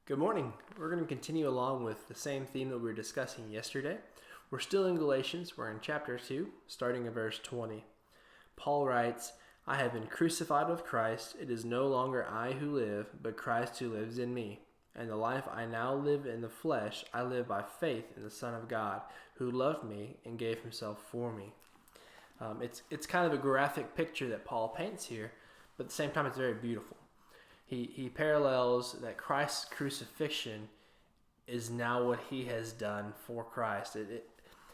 Good morning. We're going to continue along with the same theme that we were discussing yesterday. We're still in Galatians. We're in chapter 2, starting in verse 20. Paul writes, I have been crucified with Christ. It is no longer I who live, but Christ who lives in me. And the life I now live in the flesh, I live by faith in the Son of God, who loved me and gave himself for me. It's kind of a graphic picture that Paul paints here, but at the same time it's very beautiful. He parallels that Christ's crucifixion is now what he has done for Christ.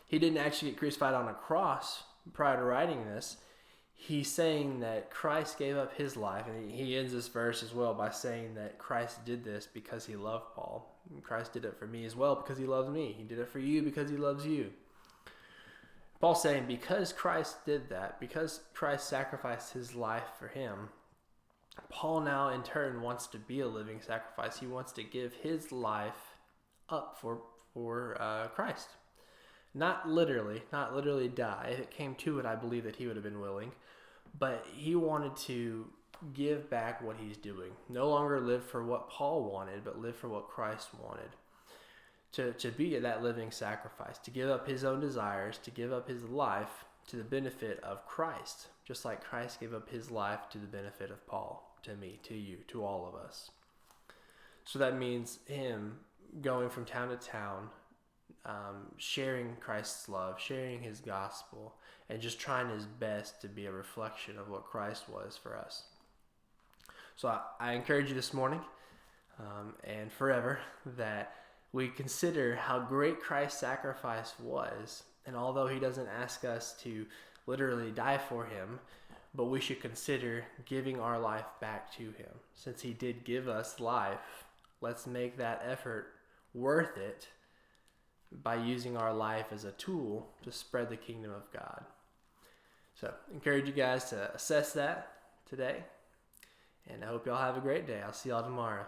He didn't actually get crucified on a cross prior to writing this. He's saying that Christ gave up his life, and he ends this verse as well by saying that Christ did this because he loved Paul. Christ did it for me as well because he loves me. He did it for you because he loves you. Paul's saying because Christ did that, because Christ sacrificed his life for him, Paul now in turn wants to be a living sacrifice. He wants to give his life up for Christ. Not literally die. If it came to it, I believe that he would have been willing. But he wanted to give back what he's doing. No longer live for what Paul wanted, but live for what Christ wanted. To be that living sacrifice, to give up his own desires, to give up his life to the benefit of Christ, just like Christ gave up his life to the benefit of Paul, to me, to you, to all of us. So that means him going from town to town, sharing Christ's love, sharing his gospel, and just trying his best to be a reflection of what Christ was for us. So I encourage you this morning and forever that we consider how great Christ's sacrifice was. And although he doesn't ask us to literally die for him, but we should consider giving our life back to him. Since he did give us life, let's make that effort worth it by using our life as a tool to spread the kingdom of God. So, encourage you guys to assess that today. And I hope y'all have a great day. I'll see y'all tomorrow.